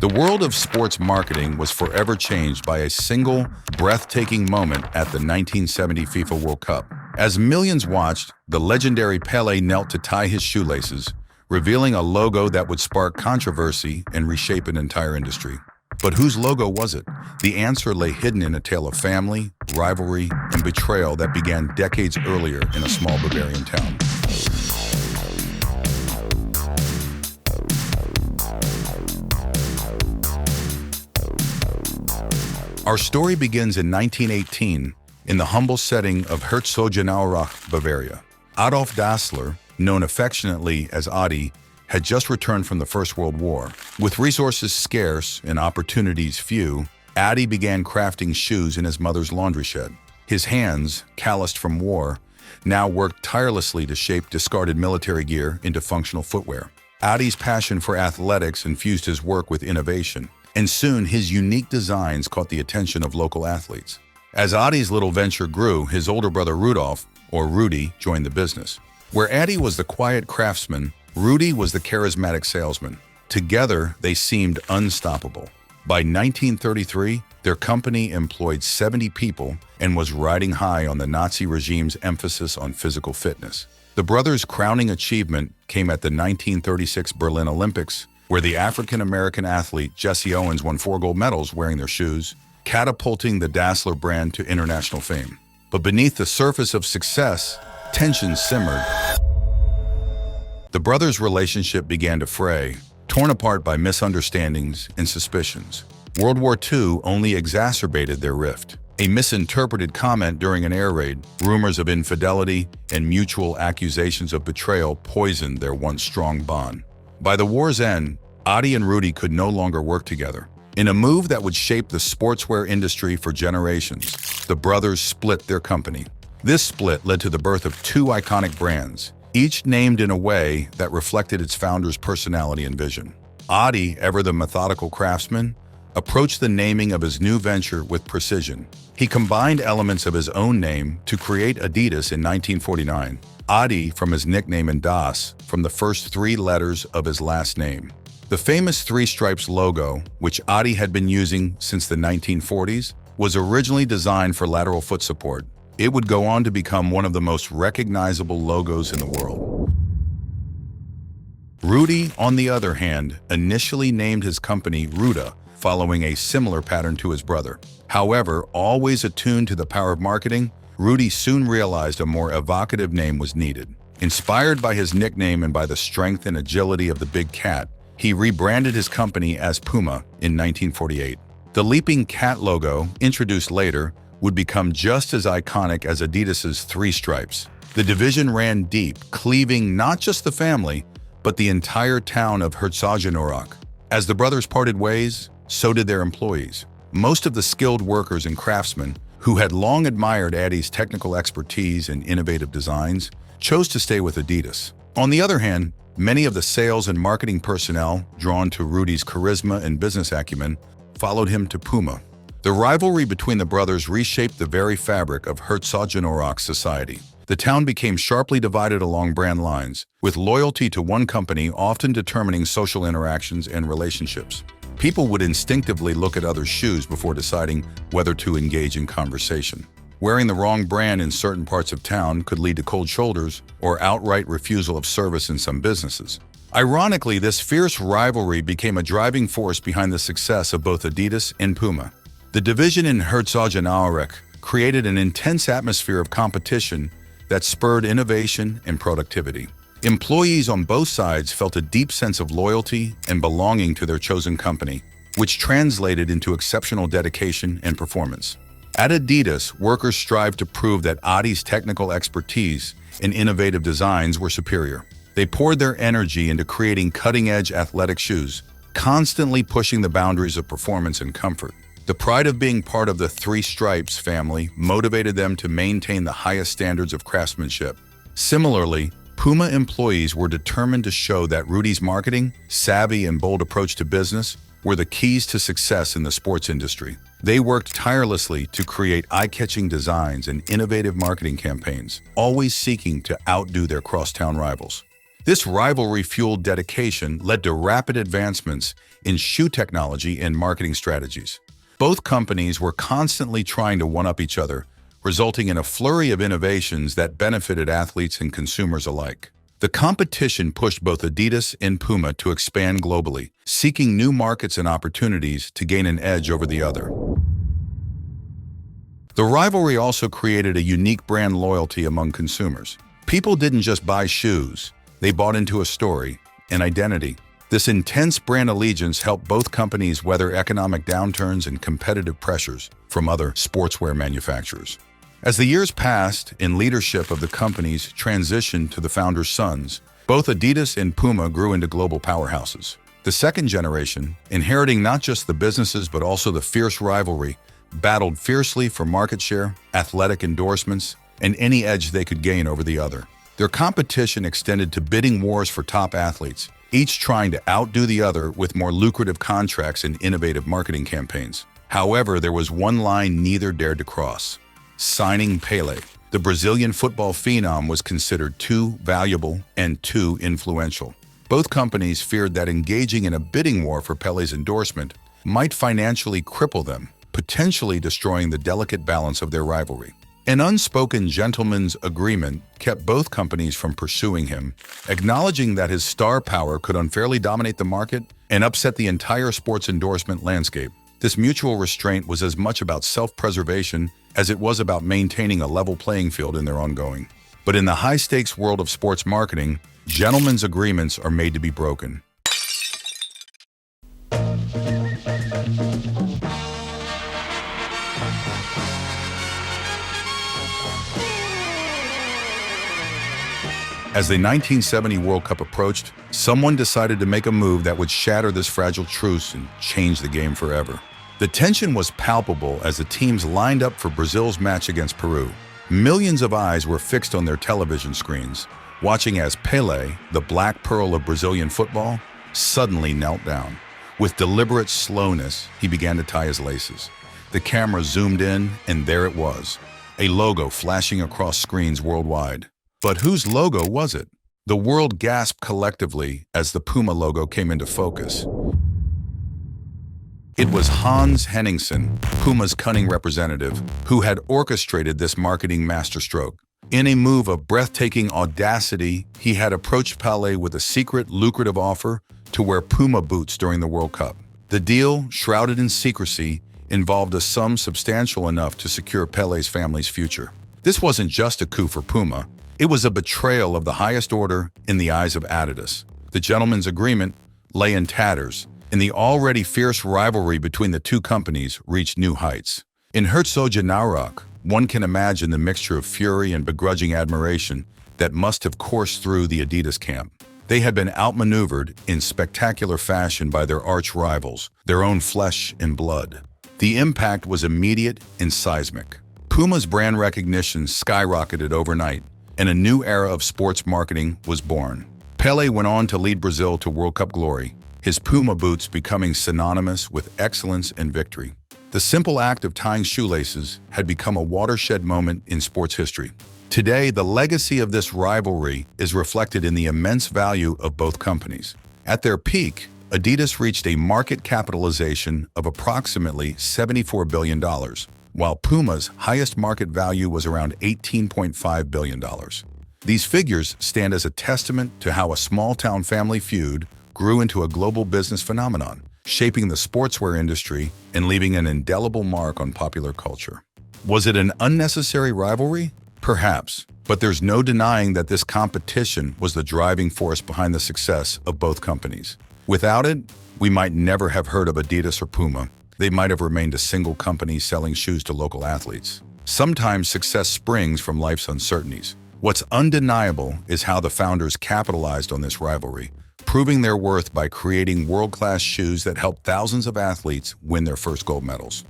The world of sports marketing was forever changed by a single, breathtaking moment at the 1970 FIFA World Cup. As millions watched, the legendary Pelé knelt to tie his shoelaces, revealing a logo that would spark controversy and reshape an entire industry. But whose logo was it? The answer lay hidden in a tale of family, rivalry, and betrayal that began decades earlier in a small Bavarian town. Our story begins in 1918 in the humble setting of Herzogenaurach, Bavaria. Adolf Dassler, known affectionately as Adi, had just returned from the First World War. With resources scarce and opportunities few, Adi began crafting shoes in his mother's laundry shed. His hands, calloused from war, now worked tirelessly to shape discarded military gear into functional footwear. Adi's passion for athletics infused his work with innovation, and soon his unique designs caught the attention of local athletes. As Adi's little venture grew, his older brother Rudolf, or Rudi, joined the business. Where Adi was the quiet craftsman, Rudi was the charismatic salesman. Together, they seemed unstoppable. By 1933, their company employed 70 people and was riding high on the Nazi regime's emphasis on physical fitness. The brothers' crowning achievement came at the 1936 Berlin Olympics, where the African-American athlete Jesse Owens won 4 gold medals wearing their shoes, catapulting the Dassler brand to international fame. But beneath the surface of success, tensions simmered. The brothers' relationship began to fray, torn apart by misunderstandings and suspicions. World War II only exacerbated their rift. A misinterpreted comment during an air raid, rumors of infidelity, and mutual accusations of betrayal poisoned their once strong bond. By the war's end, Adi and Rudi could no longer work together. In a move that would shape the sportswear industry for generations, the brothers split their company. This split led to the birth of 2 iconic brands, each named in a way that reflected its founder's personality and vision. Adi, ever the methodical craftsman, approached the naming of his new venture with precision. He combined elements of his own name to create Adidas in 1949. Adi from his nickname and Das from the first 3 letters of his last name. The famous 3 stripes logo, which Adi had been using since the 1940s, was originally designed for lateral foot support. It would go on to become one of the most recognizable logos in the world. Rudi, on the other hand, initially named his company Ruda, following a similar pattern to his brother. However, always attuned to the power of marketing, Rudi soon realized a more evocative name was needed. Inspired by his nickname and by the strength and agility of the big cat, he rebranded his company as Puma in 1948. The leaping cat logo, introduced later, would become just as iconic as Adidas's 3 stripes. The division ran deep, cleaving not just the family, but the entire town of Herzogenaurach. As the brothers parted ways, so did their employees. Most of the skilled workers and craftsmen, who had long admired Adi's technical expertise and innovative designs, chose to stay with Adidas. On the other hand, many of the sales and marketing personnel, drawn to Rudi's charisma and business acumen, followed him to Puma. The rivalry between the brothers reshaped the very fabric of Herzogenaurach society. The town became sharply divided along brand lines, with loyalty to one company often determining social interactions and relationships. People would instinctively look at others' shoes before deciding whether to engage in conversation. Wearing the wrong brand in certain parts of town could lead to cold shoulders or outright refusal of service in some businesses. Ironically, this fierce rivalry became a driving force behind the success of both Adidas and Puma. The division in Herzogenaurach created an intense atmosphere of competition that spurred innovation and productivity. Employees on both sides felt a deep sense of loyalty and belonging to their chosen company, which translated into exceptional dedication and performance. At Adidas, workers strived to prove that Adi's technical expertise and innovative designs were superior. They poured their energy into creating cutting-edge athletic shoes, constantly pushing the boundaries of performance and comfort. The pride of being part of the 3 Stripes family motivated them to maintain the highest standards of craftsmanship. Similarly, Puma employees were determined to show that Rudi's marketing, savvy, and bold approach to business were the keys to success in the sports industry. They worked tirelessly to create eye-catching designs and innovative marketing campaigns, always seeking to outdo their crosstown rivals. This rivalry-fueled dedication led to rapid advancements in shoe technology and marketing strategies. Both companies were constantly trying to one-up each other, resulting in a flurry of innovations that benefited athletes and consumers alike. The competition pushed both Adidas and Puma to expand globally, seeking new markets and opportunities to gain an edge over the other. The rivalry also created a unique brand loyalty among consumers. People didn't just buy shoes, they bought into a story, an identity. This intense brand allegiance helped both companies weather economic downturns and competitive pressures from other sportswear manufacturers. As the years passed and leadership of the companies transitioned to the founders' sons, both Adidas and Puma grew into global powerhouses. The second generation, inheriting not just the businesses but also the fierce rivalry, battled fiercely for market share, athletic endorsements, and any edge they could gain over the other. Their competition extended to bidding wars for top athletes, each trying to outdo the other with more lucrative contracts and innovative marketing campaigns. However, there was one line neither dared to cross: signing Pelé. The Brazilian football phenom was considered too valuable and too influential. Both companies feared that engaging in a bidding war for Pelé's endorsement might financially cripple them, potentially destroying the delicate balance of their rivalry. An unspoken gentleman's agreement kept both companies from pursuing him, acknowledging that his star power could unfairly dominate the market and upset the entire sports endorsement landscape. This mutual restraint was as much about self-preservation as it was about maintaining a level playing field in their ongoing. But in the high-stakes world of sports marketing, gentlemen's agreements are made to be broken. As the 1970 World Cup approached, someone decided to make a move that would shatter this fragile truce and change the game forever. The tension was palpable as the teams lined up for Brazil's match against Peru. Millions of eyes were fixed on their television screens, watching as Pelé, the black pearl of Brazilian football, suddenly knelt down. With deliberate slowness, he began to tie his laces. The camera zoomed in, and there it was, a logo flashing across screens worldwide. But whose logo was it? The world gasped collectively as the Puma logo came into focus. It was Hans Henningsen, Puma's cunning representative, who had orchestrated this marketing masterstroke. In a move of breathtaking audacity, he had approached Pelé with a secret, lucrative offer to wear Puma boots during the World Cup. The deal, shrouded in secrecy, involved a sum substantial enough to secure Pelé's family's future. This wasn't just a coup for Puma. It was a betrayal of the highest order in the eyes of Adidas. The gentleman's agreement lay in tatters, and the already fierce rivalry between the two companies reached new heights. In Herzogenaurach, one can imagine the mixture of fury and begrudging admiration that must have coursed through the Adidas camp. They had been outmaneuvered in spectacular fashion by their arch rivals, their own flesh and blood. The impact was immediate and seismic. Puma's brand recognition skyrocketed overnight, and a new era of sports marketing was born. Pelé went on to lead Brazil to World Cup glory, his Puma boots becoming synonymous with excellence and victory. The simple act of tying shoelaces had become a watershed moment in sports history. Today, the legacy of this rivalry is reflected in the immense value of both companies. At their peak, Adidas reached a market capitalization of approximately $74 billion, while Puma's highest market value was around $18.5 billion. These figures stand as a testament to how a small-town family feud grew into a global business phenomenon, shaping the sportswear industry and leaving an indelible mark on popular culture. Was it an unnecessary rivalry? Perhaps, but there's no denying that this competition was the driving force behind the success of both companies. Without it, we might never have heard of Adidas or Puma. They might have remained a single company selling shoes to local athletes. Sometimes success springs from life's uncertainties. What's undeniable is how the founders capitalized on this rivalry, proving their worth by creating world-class shoes that helped thousands of athletes win their first gold medals.